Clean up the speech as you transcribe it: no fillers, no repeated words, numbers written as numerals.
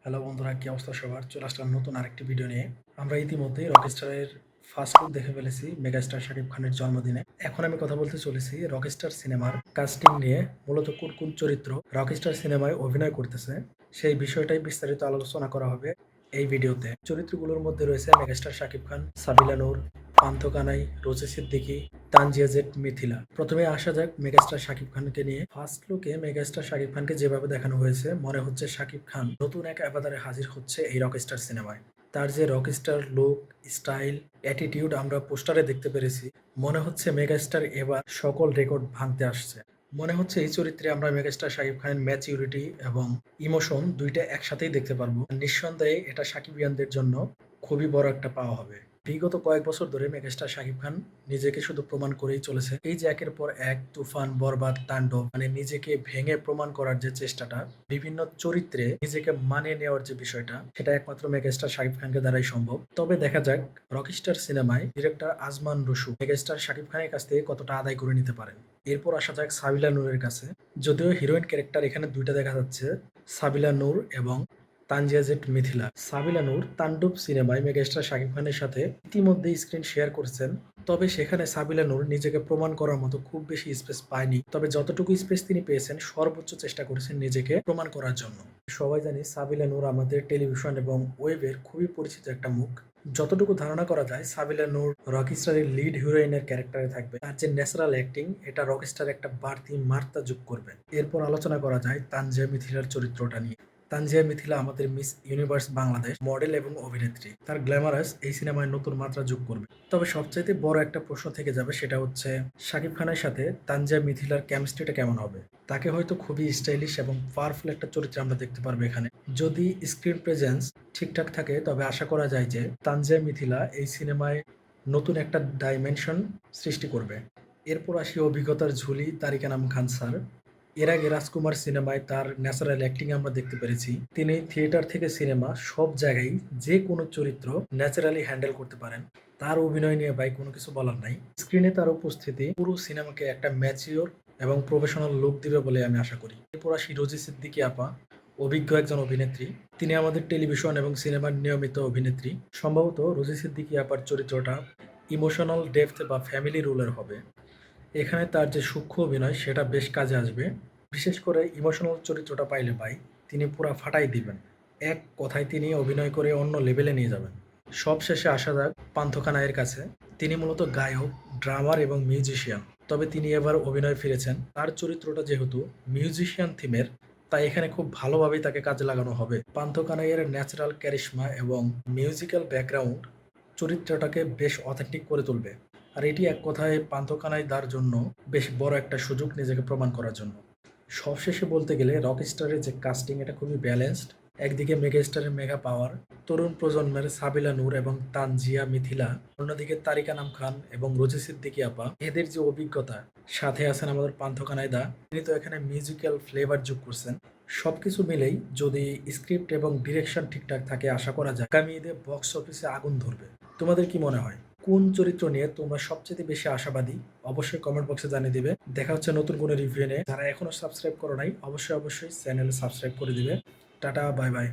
Hello বন্ধুরা, কি অবস্থা সবার? চলে আসলাম নতুন আরেকটি ভিডিও নিয়ে। আমরা ইতিমধ্যেই রকস্টারের ফার্স্ট লুক দেখে ফেলেছি মেগাস্টার শাকিব খানের জন্মদিনে। এখন আমি কথা বলতে চলেছি রকস্টার সিনেমার কাস্টিং নিয়ে। মূলত কোন কোন চরিত্র রকস্টার সিনেমায় অভিনয় করতেছে সেই বিষয়টাই বিস্তারিত আলোচনা করা হবে এই ভিডিওতে। চরিত্রগুলোর মধ্যে রয়েছে মেগাস্টার শাকিব খান, সাবিলা নূর, পান্থ কানাই, রোজি সিদ্দিকী, তানজিয়া জেড, মিথিলা। প্রথমে আসা যাক মেগাস্টার শাকিব খানকে নিয়ে। ফার্স্ট লুকে মেগাস্টার শাকিব খানকে যেভাবে দেখানো হয়েছে, মনে হচ্ছে শাকিব খান নতুন এক অ্যাভাতারে হাজির হচ্ছে এই রকস্টার সিনেমায়। তার যে রকস্টার লুক, স্টাইল, অ্যাটিটিউড আমরা পোস্টারে দেখতে পেরেছি, মনে হচ্ছে মেগাস্টার এবার সকল রেকর্ড ভাঙতে আসছে। মনে হচ্ছে এই চরিত্রে আমরা মেগাস্টার শাকিব খানের ম্যাচিউরিটি এবং ইমোশন দুইটা একসাথেই দেখতে পারবো। নিঃসন্দেহে এটা সাকিবিয়ানদের জন্য খুবই বড় একটা পাওয়া হবে। বিগত কয়েক বছর ধরে মেগাস্টার শাকিব খান নিজেকে শুধু প্রমাণ করেই চলেছে। এই যে একের পর এক তুফান, বরবাদ, তাণ্ডব, মানে নিজেকে ভেঙে প্রমাণ করার যে চেষ্টাটা, বিভিন্ন চরিত্রে নিজেকে মানিয়ে নেওয়ার যে বিষয়টা, সেটা একমাত্র মেগাস্টার শাকিব খানকে দ্বারাই সম্ভব। তবে দেখা যাক রকস্টার সিনেমায় director Ajman Rasu megastar Shakib খানের কাছ থেকে কতটা আদায় করে নিতে পারেন। এরপর আসা যাক সাবিলা নূরের কাছে। যদিও হিরোইন ক্যারেক্টার এখানে দুইটা দেখা যাচ্ছে, সাবিলা নূর এবং তানজিয়া জেড, মিথিলা। সাবিলা নূর তাণ্ডব সিনেমায় মেগাস্টার শাকিব খানের সাথে ইতিমধ্যেই স্ক্রিন শেয়ার করেছেন। তবে সেখানে সাবিলা নূর নিজেকে প্রমাণ করার মতো খুব বেশি স্পেস পায়নি। তবে যতটুকু স্পেস তিনি পেয়েছেন, সর্বোচ্চ চেষ্টা করেছেন নিজেকে প্রমাণ করার জন্য। সবাই জানি সাবিলা নূর আমাদের টেলিভিশন এবং ওয়েবের খুবই পরিচিত একটা মুখ। যতটুকু ধারণা করা যায়, সাবিলা নূর রকস্টারের লিড হিরোইনের ক্যারেক্টারে থাকবে। তার যে ন্যাচারাল অ্যাক্টিং, এটা রকস্টার একটা বাড়তি মাত্রা যোগ করবে। এরপর আলোচনা করা যায় তানজিয়া মিথিলার চরিত্রটা নিয়ে। তানজিয়া মিথিলা আমাদের মিস ইউনিভার্স বাংলাদেশ মডেল এবং অভিনেত্রী। তার গ্ল্যামারাস এই সিনেমায় নতুন মাত্রা যোগ করবে। তবে সবচাইতে বড় একটা প্রশ্ন থেকে যাবে, সেটা হচ্ছে শাকিব খানের সাথে তানজিয়া মিথিলার কেমিস্ট্রিটা কেমন হবে। তাকে হয়তো খুবই স্টাইলিশ এবং পাওয়ারফুল একটা চরিত্রে আমরা দেখতে পারবো এখানে। যদি স্ক্রিন প্রেজেন্স ঠিকঠাক থাকে, তবে আশা করা যায় যে তানজিয়া মিথিলা এই সিনেমায় নতুন একটা ডাইমেনশন সৃষ্টি করবে। এরপর আসি অভিজ্ঞতার ঝুলি তারিক আনাম খান স্যার। এর আগে রাজকুমার সিনেমায় তার ন্যাচারাল অ্যাক্টিং আমরা দেখতে পেরেছি। তিনি থিয়েটার থেকে সিনেমা সব জায়গায় যে কোনো চরিত্র ন্যাচারালি হ্যান্ডেল করতে পারেন। তার অভিনয় নিয়ে ভাই কোনো কিছু বলার নাই। স্ক্রিনে তার উপস্থিতি পুরো সিনেমাকে একটা ম্যাচিওর এবং প্রফেশনাল লুক দিবে বলে আমি আশা করি। এরপর আসি রোজি সিদ্দিকী আপা, অভিজ্ঞ একজন অভিনেত্রী। তিনি আমাদের টেলিভিশন এবং সিনেমার নিয়মিত অভিনেত্রী। সম্ভবত রোজি সিদ্দিকী আপার চরিত্রটা ইমোশনাল ডেপথ বা ফ্যামিলি রোলের হবে। এখানে তার যে সূক্ষ্ম অভিনয়, সেটা বেশ কাজে আসবে। বিশেষ করে ইমোশনাল চরিত্রটা পাইলে ভাই তিনি পুরা ফাটাই দিবেন। এক কথায় তিনি অভিনয় করে অন্য লেভেলে নিয়ে যাবেন। সবশেষে আসা যাক পান্থ কানাইয়ের কাছে। তিনি মূলত গায়ক, ড্রামার এবং মিউজিশিয়ান। তবে তিনি এবার অভিনয় ফিরেছেন। তার চরিত্রটা যেহেতু মিউজিশিয়ান থিমের, তাই এখানে খুব ভালোভাবেই তাকে কাজে লাগানো হবে। পান্থ কানাইয়ের ন্যাচারাল ক্যারিশমা এবং মিউজিক্যাল ব্যাকগ্রাউন্ড চরিত্রটাকে বেশ অথেন্টিক করে তুলবে। আর এটি এক কথায় পান্থ কানাইদার জন্য বেশ বড় একটা সুযোগ নিজেকে প্রমাণ করার জন্য। সবশেষে বলতে গেলে রকস্টারের যে কাস্টিং, এটা খুবই ব্যালেন্সড। একদিকে মেগাস্টারের মেগা পাওয়ার, তরুণ প্রজন্মের সাবিলা নূর এবং তানজিয়া মিথিলা, অন্যদিকে তারিক আনাম খান এবং রোজি সিদ্দিকী আপা, এদের যে অভিজ্ঞতা, সাথে আছেন আমাদের পান্থ কানাইদা। তিনি তো এখানে মিউজিক্যাল ফ্লেভার যোগ করছেন। সবকিছু মিলেই যদি স্ক্রিপ্ট এবং ডিরেকশন ঠিকঠাক থাকে, আশা করা যায় আগামী ঈদে বক্স অফিসে আগুন ধরবে। তোমাদের কি মনে হয়, কোন চরিত্র নিয়ে তোমরা সবচেয়ে বেশি আশাবাদী? অবশ্যই কমেন্ট বক্সে জানিয়ে দিবে। দেখা হচ্ছে নতুন কোনো রিভিউ নিয়ে। যারা এখনো সাবস্ক্রাইব করো নাই, অবশ্যই চ্যানেল সাবস্ক্রাইব করে দিবে। Tata, bye bye.